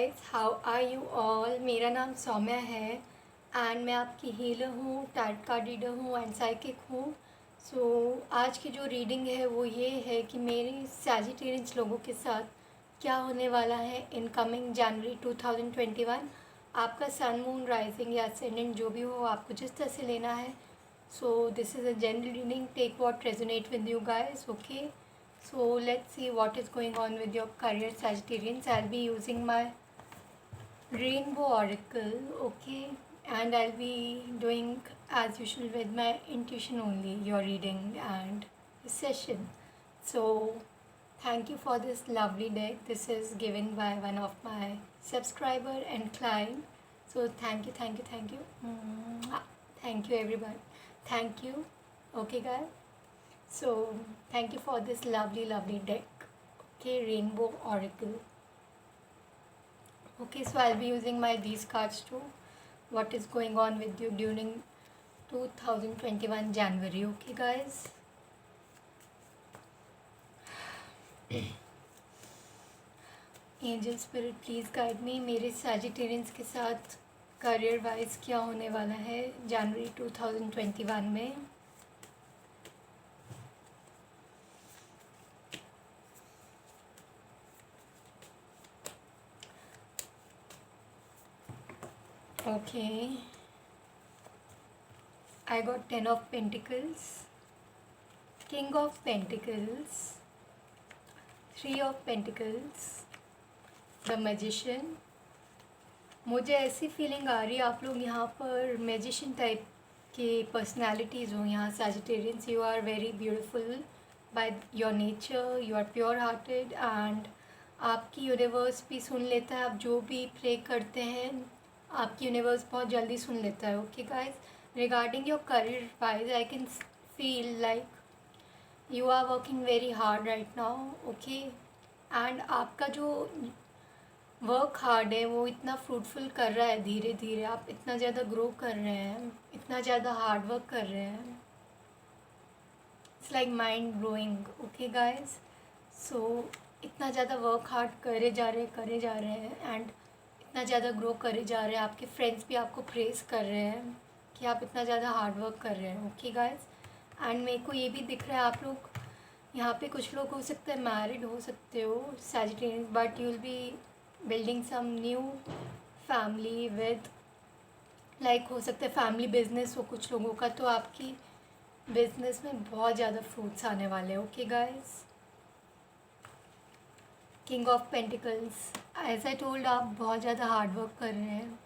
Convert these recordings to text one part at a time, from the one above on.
Guys, how are you all. मेरा नाम सौम्या है एंड मैं आपकी हीलर हूँ, टैरोट कार्ड रीडर हूँ एंड साइकिक हूँ। सो आज की जो रीडिंग है वो ये है कि मेरे सैजिटेरियंस लोगों के साथ क्या होने वाला है इन कमिंग जनवरी 2021। आपका सन, मून, राइजिंग या असेंडेंट जो भी हो, आपको जिस तरह से लेना है। So this is a general reading, take what resonate with you guys, okay. So let's see what is going on with your career, Sagittarians. I'll be using my rainbow oracle, okay, and I'll be doing as usual with my intuition only, your reading and session. So thank you for this lovely deck. This is given by one of my subscriber and client. So thank you, thank you, thank you. Thank you everybody. Thank you. Okay guys. So thank you for this lovely deck. Okay, Rainbow Oracle. Okay, so I'll be using my these cards too. What is going on with you during 2021 January? Okay guys. Angel spirit please guide मी, मेरे Sagittarians के साथ career wise क्या होने वाला है जनवरी 2021 में। Okay, I got 10 of Pentacles, King of Pentacles, 3 of Pentacles, The Magician। मुझे ऐसी फीलिंग आ रही है आप लोग यहाँ पर मैजिशियन टाइप के पर्सनालिटीज़ हो। यहाँ Sagittarians, you are very beautiful by your nature, you are pure hearted and आपकी यूनिवर्स भी सुन लेता है। आप जो भी प्रे करते हैं आपकी यूनिवर्स बहुत जल्दी सुन लेता है। Okay guys, regarding your career wise I can feel like you are working very hard right now, okay. And आपका जो वर्क हार्ड है वो इतना फ्रूटफुल कर रहा है, धीरे धीरे आप इतना ज़्यादा ग्रो कर रहे हैं, इतना ज़्यादा हार्ड वर्क कर रहे हैं। It's like mind blowing, okay guys. So इतना ज़्यादा वर्क हार्ड करे जा रहे हैं एंड इतना ज़्यादा ग्रो करे जा रहे हैं। आपके फ्रेंड्स भी आपको प्रेज़ कर रहे हैं कि आप इतना ज़्यादा हार्ड वर्क कर रहे हैं, ओके गाइज। एंड मेरे को ये भी दिख रहा है आप लोग यहाँ पे कुछ लोग हो सकते हैं मैरिड हो सकते हो Sagittarians, but you will be building some new family with like हो सकता है फैमिली बिजनेस हो कुछ लोगों का, तो आपकी बिजनेस में बहुत ज़्यादा फ्रूट्स आने वाले हैं, okay guys. King of pentacles, as I told, आप बहुत ज़्यादा हार्ड वर्क कर रहे हैं,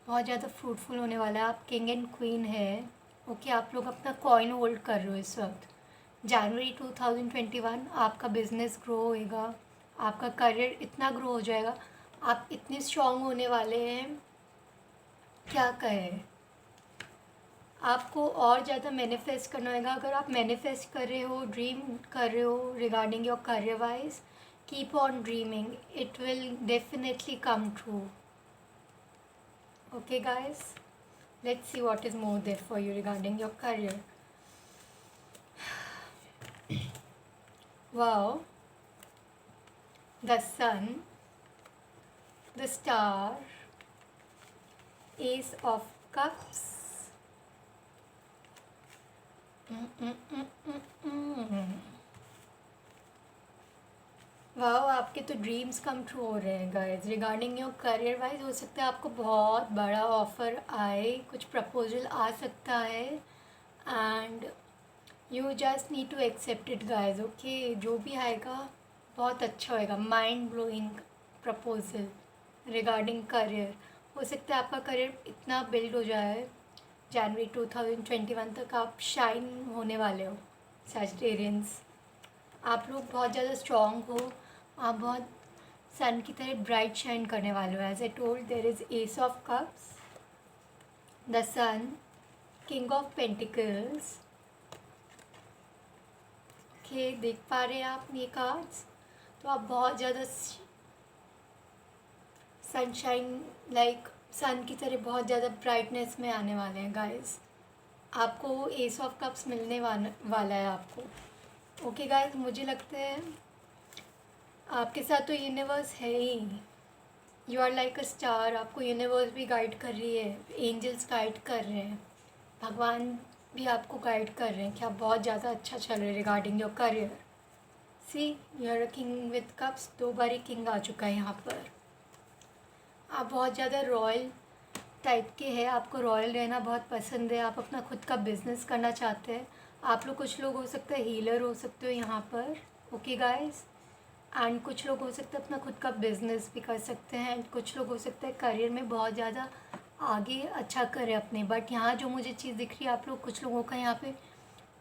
बहुत ज़्यादा फ्रूटफुल होने वाला है। आप किंग एंड क्वीन है, ओके। आप लोग अपना कॉइन होल्ड कर रहे हो इस वक्त। जनवरी 2021 आपका बिजनेस ग्रो होएगा, आपका करियर इतना ग्रो हो जाएगा, आप इतने स्ट्रॉन्ग होने वाले हैं, क्या कहें। आपको और ज़्यादा मैनिफेस्ट करना होगा। अगर आप मैनिफेस्ट कर रहे हो, ड्रीम कर रहे हो regarding your career wise, keep on dreaming, it will definitely come true, okay guys. Let's see what is more there for you regarding your career. Wow, the sun, the star, ace of cups, वाह, आपके तो dreams come true हो रहे हैं guys. Regarding your career wise हो सकता है आपको बहुत बड़ा ऑफर आए, कुछ प्रपोजल आ सकता है and you just need to accept it guys, okay. जो भी आएगा बहुत अच्छा होएगा, mind blowing proposal regarding career. हो सकता है आपका करियर इतना बिल्ड हो जाए जनवरी 2021 तक आप शाइन होने वाले हो सैजिटेरियंस। आप लोग बहुत ज़्यादा स्ट्रॉन्ग हो, आप बहुत सन की तरह ब्राइट शाइन करने वाले हो। As I told, there is ace of cups, the sun, king of pentacles, okay. देख पा रहे हैं आप ये कार्ड्स, तो आप बहुत ज़्यादा सनशाइन लाइक सन की तरह बहुत ज़्यादा ब्राइटनेस में आने वाले हैं गाइस। आपको एस ऑफ कप्स मिलने वाला है आपको, ओके गाइस। मुझे लगता है आपके साथ तो यूनिवर्स है ही, you are like a star, आपको यूनिवर्स भी गाइड कर रही है, एंजल्स गाइड कर रहे हैं, भगवान भी आपको गाइड कर रहे हैं कि आप बहुत ज़्यादा अच्छा चल रहे हैं regarding your career. See, you are a king with cups, 2 बारी किंग आ चुका है यहाँ पर। आप बहुत ज़्यादा रॉयल टाइप के हैं, आपको रॉयल रहना बहुत पसंद है, आप अपना खुद का बिजनेस करना चाहते हैं। आप लोग, कुछ लोग हो सकते हैं हीलर हो सकते हो यहाँ पर, ओके गाइस। एंड कुछ लोग हो सकते हैं अपना खुद का बिजनेस भी कर सकते हैं, एंड कुछ लोग हो सकते हैं करियर में बहुत ज़्यादा आगे अच्छा करें अपने। बट यहाँ जो मुझे चीज़ दिख रही है, आप लोग, कुछ लोगों का यहाँ पे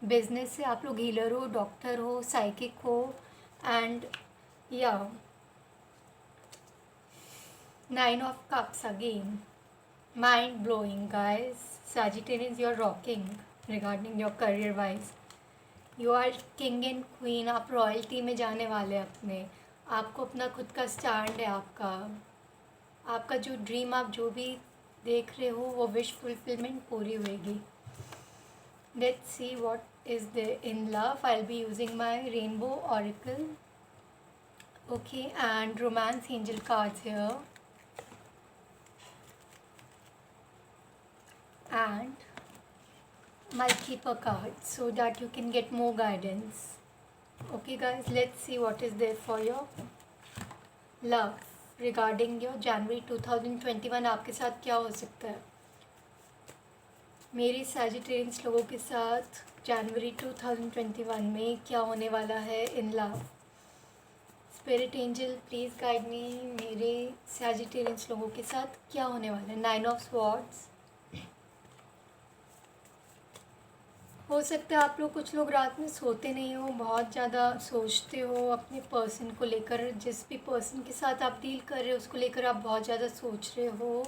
बिजनेस है, आप लोग हीलर हो, डॉक्टर हो, साइकिक हो, एंड या 9 of cups again, mind blowing guys. Sagittarians, you're rocking regarding your career wise. You are king and queen, आप रॉयल्टी में जाने वाले हैं अपने। आपको अपना खुद का स्टैंड है, आपका जो ड्रीम, आप जो भी देख रहे हो वो विश फुलफिलमेंट पूरी होएगी। Let's see what is there in love. I will be using my rainbow oracle, okay, and romance angel cards here, and my keeper card so that you can get more guidance. Okay guys, let's see what is there for your love regarding your January 2021। आपके साथ क्या हो सकता है मेरी Sagittarians लोगों के साथ जनवरी 2021 में क्या होने वाला है in love. Spirit angel please guide मी, मेरे सैजिटेरियंस लोगों के साथ क्या होने वाला है। 9 ऑफ स्वॉर्ड्स, हो सकता है आप लोग, कुछ लोग रात में सोते नहीं हो, बहुत ज़्यादा सोचते हो अपने पर्सन को लेकर, जिस भी पर्सन के साथ आप डील कर रहे हो उसको लेकर आप बहुत ज़्यादा सोच रहे हो,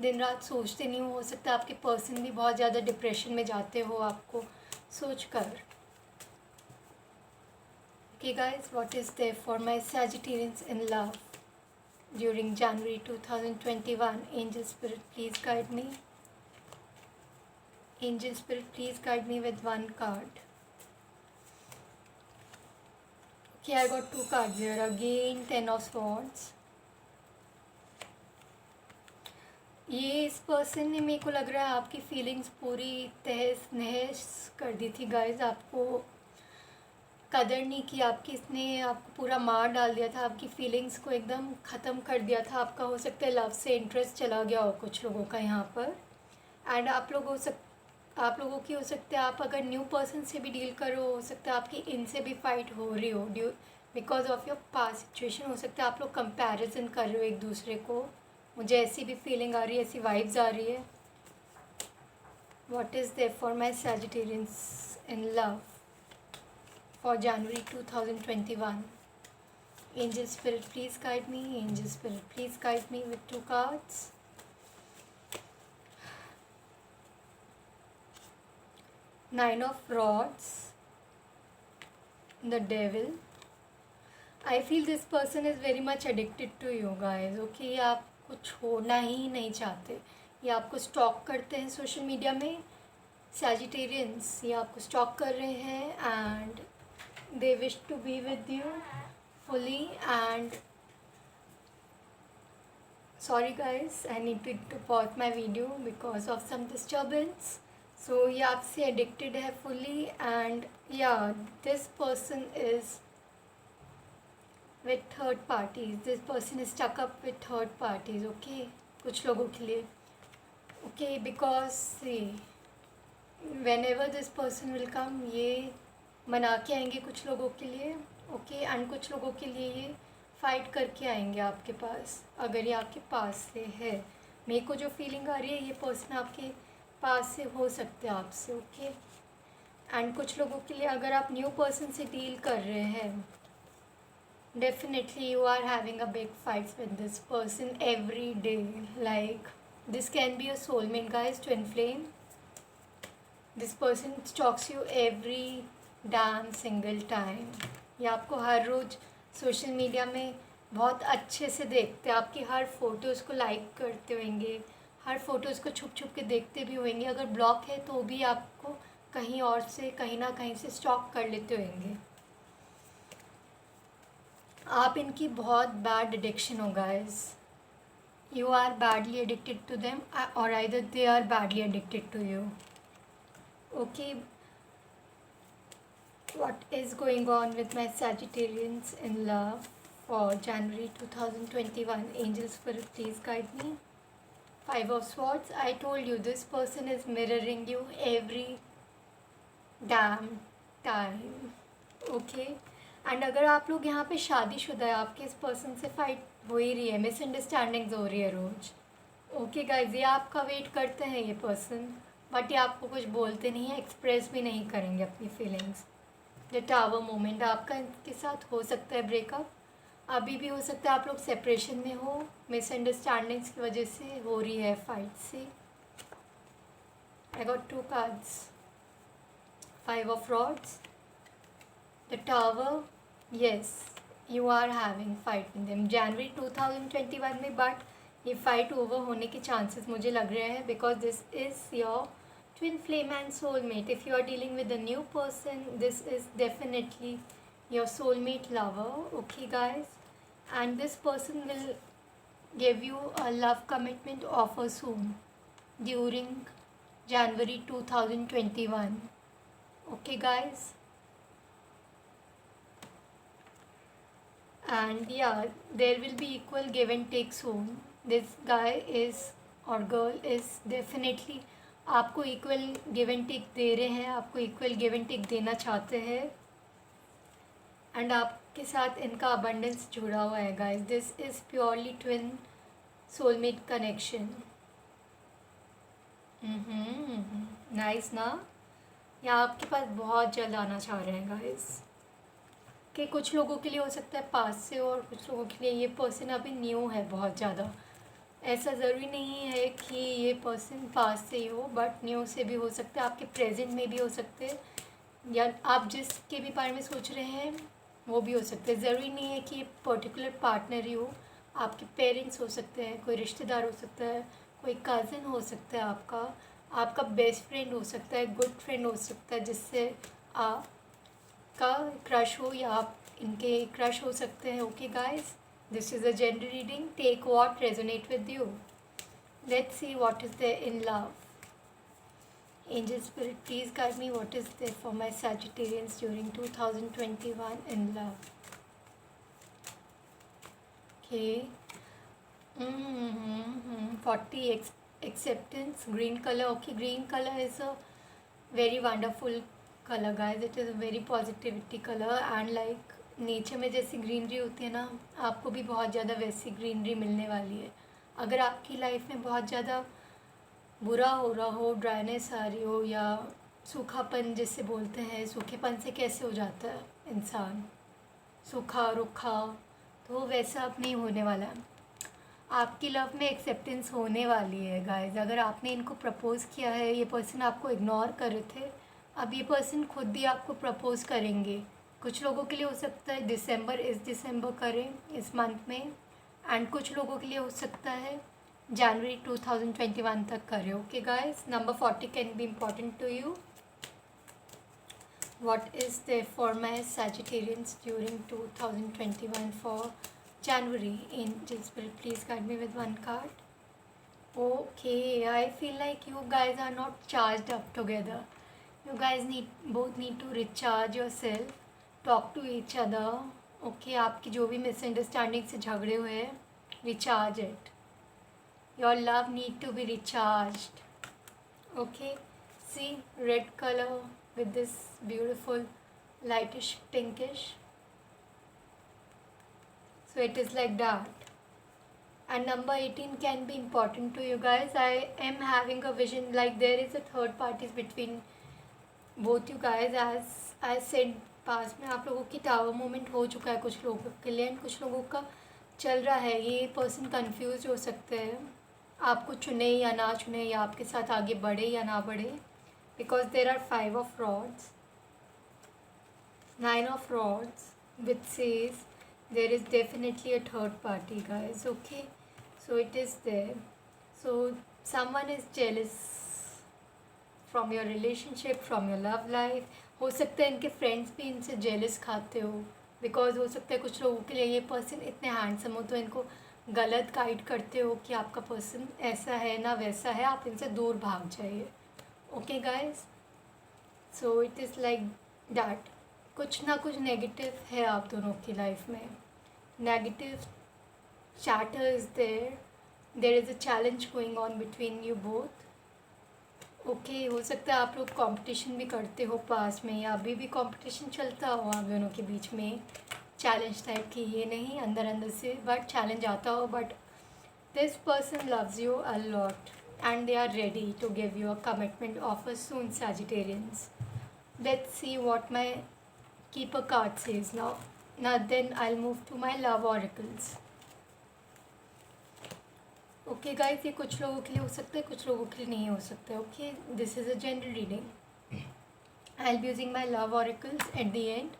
दिन रात सोचते नहीं हो सकता है आपके पर्सन भी बहुत ज़्यादा डिप्रेशन में जाते हो आपको सोच कर। Okay guys, what is there for my Sagittarians in love during January 2021। Angel spirit please guide me, Angel Spirit, please guide me with one card. Okay, I got 2 cards here. Again, 10 of Swords. ये इस person ने, मेरे को लग रहा है, आपकी feelings पूरी तहस नहस कर दी थी गाइज। आपको कदर नहीं की आपकी, इसने आपको पूरा मार डाल दिया था, आपकी फीलिंग्स को एकदम ख़त्म कर दिया था। आपका हो सकता है लव से इंटरेस्ट चला गया हो कुछ लोगों का यहाँ पर। एंड आप लोगों की हो सकता है, आप अगर न्यू पर्सन से भी डील करो, हो सकता है आपकी इनसे भी फाइट हो रही हो due because of your past situation. हो सकता है आप लोग कंपैरिजन कर रहे हो एक दूसरे को, मुझे ऐसी भी फीलिंग आ रही है, ऐसी वाइब्स आ रही है। What is there for my Sagittarians in love for January 2021। Angel spirit please guide me, angel spirit please guide me with 2 cards. Nine of Rods, the Devil. I feel this person is very much addicted to you guys. Okay, ये आपको छोड़ना ही नहीं चाहते, ये आपको stock करते हैं social media में। सैजिटेरियंस, ये आपको स्टॉक कर रहे हैं and they wish to be with you fully. And sorry guys, I need to pause my video because of some disturbance. So ये आपसे एडिक्टेड है फुली, एंड या this person is with third parties, this person is stuck up with third parties. Okay, कुछ लोगों के लिए, okay, because whenever this person will come, ये मना के आएंगे कुछ लोगों के लिए, ओके, एंड कुछ लोगों के लिए ये फाइट करके आएंगे आपके पास, अगर ये आपके पास से है। मेरे को जो फीलिंग आ रही है, ये पर्सन आपके पास से हो सकते हैं आपसे, ओके। एंड कुछ लोगों के लिए, अगर आप न्यू पर्सन से डील कर रहे हैं, definitely you are having a big fights with this person every day. Like this can be a soulmate guys, twin flame. This person stalks you every damn single time. ये आपको हर रोज़ social media में बहुत अच्छे से देखते हैं, आपकी हर photos को लाइक करते होंगे, हर फोटोज़ को छुप छुप के देखते भी होंगे। अगर ब्लॉक है तो भी आपको कहीं और से, कहीं ना कहीं से स्टॉक कर लेते होंगे। आप इनकी बहुत बैड एडिक्शन हो guys, you are badly addicted to them, or either they are badly addicted to you. Okay, what is going on with my Sagittarians in love for January 2021? Angel Spirit, please guide me. Five of Swords. I told you this person is mirroring you every damn time. Okay, and अगर आप लोग यहाँ पे शादीशुदा है, आपके इस person से फाइट हो ही रही है, मिसअंडरस्टैंडिंग्स हो रही है रोज. ओके गाइज, ये आपका वेट करते हैं ये पर्सन, बट ये आपको कुछ बोलते नहीं है, एक्सप्रेस भी नहीं करेंगे अपनी फीलिंग्स. द टावर मोमेंट, आपका इनके साथ हो सकता है ब्रेकअप, अभी भी हो सकता है आप लोग सेपरेशन में हो, मिसअंडरस्टैंडिंग्स की वजह से हो रही है फाइट से. I got 2 cards. Five of rods, the tower. Yes, you are having fight with them जनवरी 2021 में, बट ये फाइट ओवर होने के चांसेस मुझे लग रहे हैं, because this is your twin flame and soulmate. If you are dealing with a new person, this is definitely your soulmate lover. Okay guys, and this person will give you a love commitment offer soon during January 2021. Okay guys, and yeah, there will be equal give and take soon. This guy is or girl is definitely आपको equal give and take दे रहे हैं, आपको equal give and take देना चाहते हैं, and आपके साथ इनका अबंडेंस जुड़ा हुआ है guys. This is purely twin soulmate connection. Nice ना. यहाँ आपके पास बहुत जल्द आना चाह रहे हैं गाइस. कि कुछ लोगों के लिए हो सकता है पास से, और कुछ लोगों के लिए ये पर्सन अभी न्यू है बहुत ज़्यादा. ऐसा ज़रूरी नहीं है कि ये पर्सन पास से ही हो, बट न्यू से भी हो सकता है, आपके प्रेजेंट में भी हो सकते हैं, या आप जिसके भी बारे में सोच रहे हैं वो भी हो सकते हैं. ज़रूरी नहीं है कि ये पर्टिकुलर पार्टनर ही हो, आपके पेरेंट्स हो सकते हैं, कोई रिश्तेदार हो सकता है, कोई कज़न हो सकता है, आपका बेस्ट फ्रेंड हो सकता है, गुड फ्रेंड हो सकता है, जिससे आपका क्रश हो, या आप इनके क्रश हो सकते हैं. Okay guys, this is a gender reading. Take what resonate with you. Let's see what is there in love. Angel Spirit, please guide me. What is there for my Sagittarians during 2021 in love? Okay. 40 acceptance. Green color. Okay, green color is a very wonderful color, guys. It is a very positivity color, and like nature में जैसी greenery होती है ना, आपको भी बहुत ज़्यादा वैसी ग्रीनरी मिलने वाली है. अगर आपकी लाइफ में बहुत ज़्यादा बुरा हो रहा हो, ड्राइनेस आ रही हो, या सूखापन जिसे बोलते हैं, सूखेपन से कैसे हो जाता है इंसान, सूखा रुखा, तो वैसा अब नहीं होने वाला. आपकी लव में एक्सेप्टेंस होने वाली है गाइस. अगर आपने इनको प्रपोज़ किया है, ये पर्सन आपको इग्नोर कर रहे थे, अब ये पर्सन खुद भी आपको प्रपोज़ करेंगे. कुछ लोगों के लिए हो सकता है इस दिसंबर करें इस मंथ में, एंड कुछ लोगों के लिए हो सकता है जनवरी 2021 तक करें. Okay guys, number 40 can be important to you. What is there for my Sagittarians during 2021 for January? Angel spirit, please guide me with one card. Okay, I feel like you guys are not charged up together. You guys both need to recharge yourself. Talk to each other. Okay, आपकी जो भी misunderstanding से झगड़े हुए हैं, recharge it. Your love need to be recharged. Okay, see red colour with this beautiful lightish pinkish. So it is like that. And number 18 can be important to you guys. I am having a vision like there is a third party between both you guys. As I said, पास में आप लोगों की tower moment हो चुका है कुछ लोगों के लिए, एंड कुछ लोगों का चल रहा है. ये पर्सन कंफ्यूज हो सकते हैं, आपको चुने या ना चुने, या आपके साथ आगे बढ़े या ना बढ़े, because there are 5 of rods, 9 of rods, which says there is definitely a third party guys. Okay, so it is there. So someone is jealous from your relationship, from your love life. हो सकता है इनके friends भी इनसे jealous खाते हो, because हो सकता है कुछ लोगों के लिए ये पर्सन इतने हैंडसम हो तो इनको गलत गाइड करते हो कि आपका पर्सन ऐसा है ना वैसा है, आप इनसे दूर भाग जाइए। Okay guys, so it is like that. कुछ ना कुछ नेगेटिव है आप दोनों की लाइफ में, negative chatter is there is a challenge going on between you both। Okay हो सकता है आप लोग कंपटीशन भी करते हो पास में, या अभी भी कंपटीशन चलता हो आप दोनों के बीच में, चैलेंज टाइप की, ये नहीं अंदर अंदर से बट चैलेंज आता हो। But this person loves you a lot and they are ready to give you a commitment offer soon, Sagittarians. Let's see what my keeper card says now. Now then I'll move to my love oracles. Okay guys, ये कुछ लोगों के लिए हो सकता है, कुछ लोगों के लिए नहीं हो सकता है। Okay, this is a general reading. I will be using my love auricles at the end.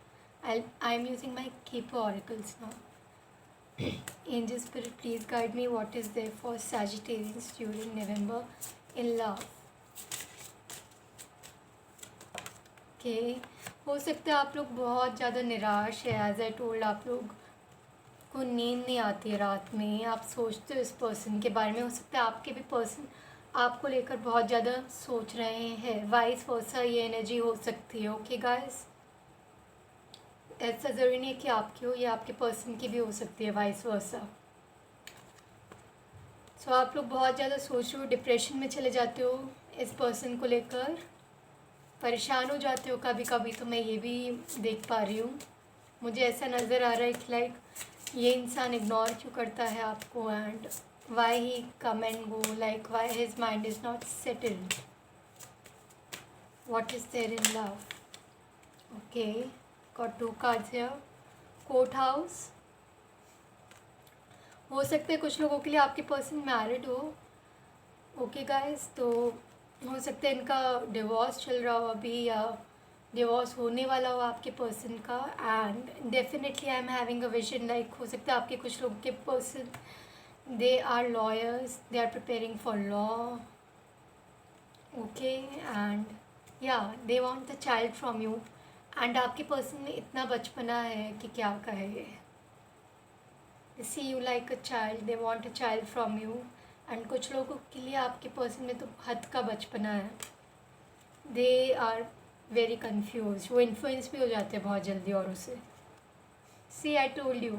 I am using my keeper auricles now. Angel Spirit, please guide me. What is there for Sagittarians during November in love? Okay, हो सकता है आप लोग बहुत ज़्यादा निराश है। As I told, आप लोग को नींद नहीं आती है रात में, आप सोचते हो इस पर्सन के बारे में। हो सकता है आपके भी पर्सन आपको लेकर बहुत ज़्यादा सोच रहे हैं, वाइस वर्सा ये एनर्जी हो सकती है। ओके गाइस, ऐसा ज़रूरी नहीं है कि आपकी हो, ये आपके पर्सन की भी हो सकती है, वाइस वर्सा। सो आप लोग बहुत ज़्यादा सोच रहे हो, डिप्रेशन में चले जाते हो इस पर्सन को लेकर, परेशान हो जाते हो कभी कभी। तो मैं ये भी देख पा रही हूँ, मुझे ऐसा नज़र आ रहा है कि लाइक ये इंसान इग्नोर क्यों करता है आपको, and why he come and go, like why his mind is not settled. What is there in love? Okay, got 2 cards here। Court house, हो सकता है कुछ लोगों के लिए आपके पर्सन मैरिड हो। ओके गाइस, तो हो सकता है इनका डिवोर्स चल रहा हो अभी, या डिवोर्स होने वाला हो आपके पर्सन का। And definitely I am having a vision, like हो सकता है आपके कुछ लोग के person they are lawyers, they are preparing for law. Okay, and या they want a child from you. And आपके पर्सन में इतना बचपना है कि क्या कहे, see you like a child, they want a child from you. And कुछ लोगों के लिए आपके पर्सन में तो हद का बचपना है, दे आर वेरी कन्फ्यूज, वो इन्फ्लुएंस भी हो जाते हैं बहुत जल्दी औरों से। सी आई टोल्ड यू,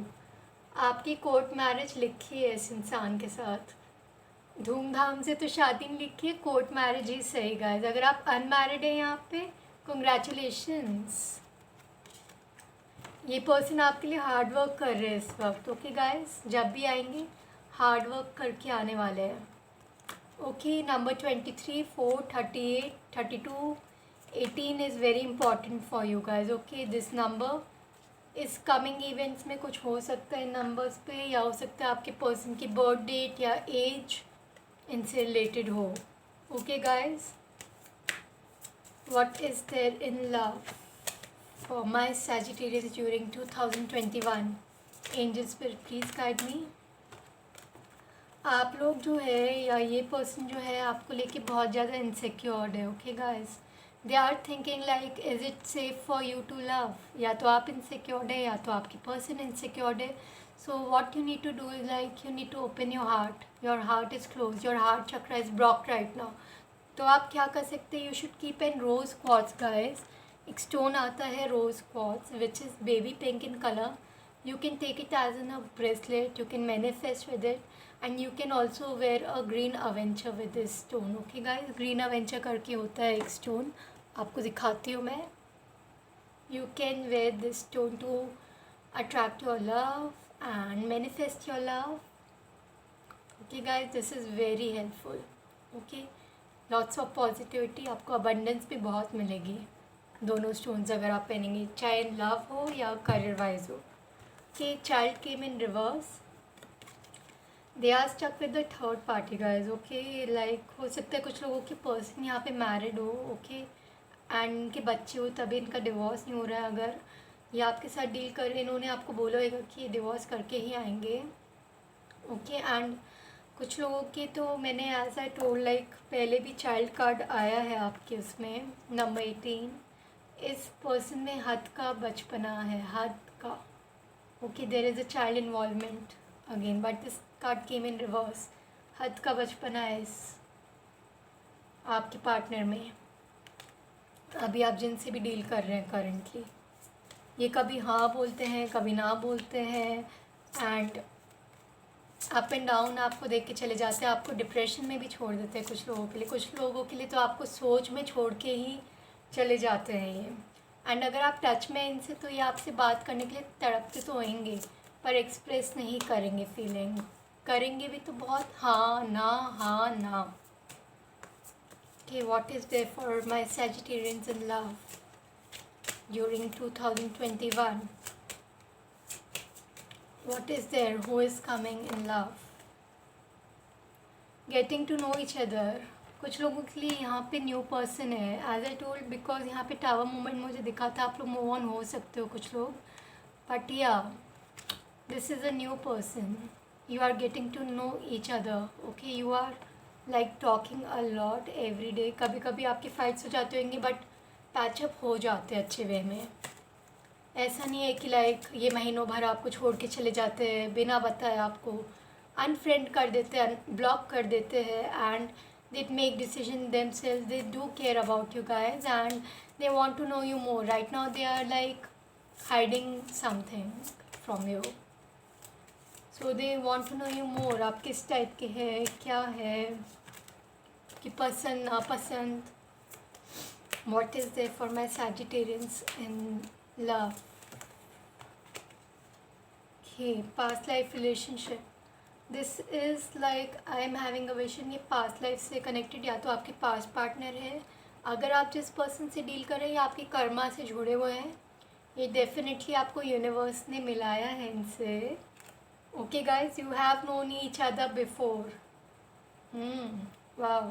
आपकी कोर्ट मैरिज लिखी है इस इंसान के साथ, धूमधाम से तो शादी नहीं लिखी है, कोर्ट मैरिज ही सही गाइस। अगर आप अनमैरिड हैं यहाँ पे, कंग्रेचुलेशंस, ये पर्सन आपके लिए हार्ड वर्क कर रहे हैं इस वक्त। ओके गाइस, जब भी आएंगे हार्ड वर्क करके आने वाले हैं। Okay, number 23, 4, 38, 32, 18 is very important for you guys. Okay, this number इस कमिंग इवेंट्स में कुछ हो सकता है नंबर्स पे, या हो सकता है आपके पर्सन की बर्थ डेट या एज इनसे रिलेटेड हो। Okay guys, what is there in love for my Sagittarius during 2021? Angel Spirit, please guide me। आप लोग जो है, या ये पर्सन जो है, आपको लेके बहुत ज़्यादा इनसिक्योर्ड है। Okay guys, they are thinking like is it safe for you to love. या तो आप इनसिक्योर्ड है, या तो आपकी पर्सन इनसिक्योर्ड है। So what you need to do is like you need to open your heart. Your heart is close, your heart chakra is blocked right now. तो आप क्या कर सकते हैं, you should keep an rose quartz guys. एक stone आता है rose quartz which is baby pink in colour. You can take it as in a bracelet, you can manifest with it, and you can also wear a green Avenger with this stone। Okay guys, green Avenger करके होता है एक stone, आपको दिखाती हूँ मैं। You can wear this stone to attract your love and manifest your love। Okay guys, this is very helpful। Okay, lots of positivity, आपको abundance भी बहुत मिलेगी दोनों stones अगर आप पहनेंगे, चाहे लव हो या करियर वाइज हो। Okay, child came in reverse, they are stuck with the third party guys। Okay, like हो सकता है कुछ लोगों के पर्सन यहाँ पे मैरिड हो। ओके, एंड इनके बच्चे हो, तभी इनका डिवोर्स नहीं हो रहा है। अगर ये आपके साथ डील कर रहे हैं, इन्होंने आपको बोला होगा कि ये डिवोर्स करके ही आएंगे। ओके, एंड कुछ लोगों के तो मैंने एज आई टोल्ड लाइक पहले भी चाइल्ड कार्ड आया है आपके उसमें, नंबर 18। इस पर्सन में हद का बचपना है, हद का। Okay, there is a child involvement. Again, but this card came in reverse. हद का बचपना है इस आपके पार्टनर में, अभी आप जिनसे भी डील कर रहे हैं करंटली। ये कभी हाँ बोलते हैं, कभी ना बोलते हैं, एंड अप एंड डाउन आपको देख के चले जाते हैं। आपको डिप्रेशन में भी छोड़ देते हैं कुछ लोगों के लिए, कुछ लोगों के लिए तो आपको सोच में छोड़ के ही चले जाते हैं ये। एंड अगर आप टच में इनसे, तो ये आपसे बात करने के लिए तड़पते तो होंगे, पर एक्सप्रेस नहीं करेंगे फीलिंग, करेंगे भी तो बहुत हाँ ना हाँ ना। Okay, what is there for my Sagittarians in love during 2021? What is there? Who is coming in love? Getting to know each other. कुछ लोगों के लिए यहाँ पे न्यू पर्सन है, एज आई टोल्ड, बिकॉज यहाँ पे टावर मोमेंट मुझे दिखा था। आप लोग मूव ऑन हो सकते हो कुछ लोग, बट या this is a new person. You are getting to know each other. Okay, you are like talking a lot every day. कभी कभी आपके फाइट्स हो जाते होंगे, बट पैचअप हो जाते हैं अच्छे वे में। ऐसा नहीं है कि लाइक ये महीनों भर आपको छोड़ के चले जाते हैं बिना बताए, आपको अनफ्रेंड कर देते हैं, ब्लॉक कर देते हैं, and they make decision themselves. They do care about you guys and they want to know you more. Right now they are like hiding something from you, so they want to know you more. आप किस type के हैं, क्या है कि पसंद नापसंद। What is there for my Sagittarians in love? Okay, past life relationship. This is like I am having a vision, ये past life से connected या तो आपके past partner है, अगर आप जिस person से डील कर रहे हैं या आपके कर्मा से जुड़े हुए हैं, ये definitely आपको यूनिवर्स ने मिलाया है इनसे। Okay guys, you have known each other before. Wow.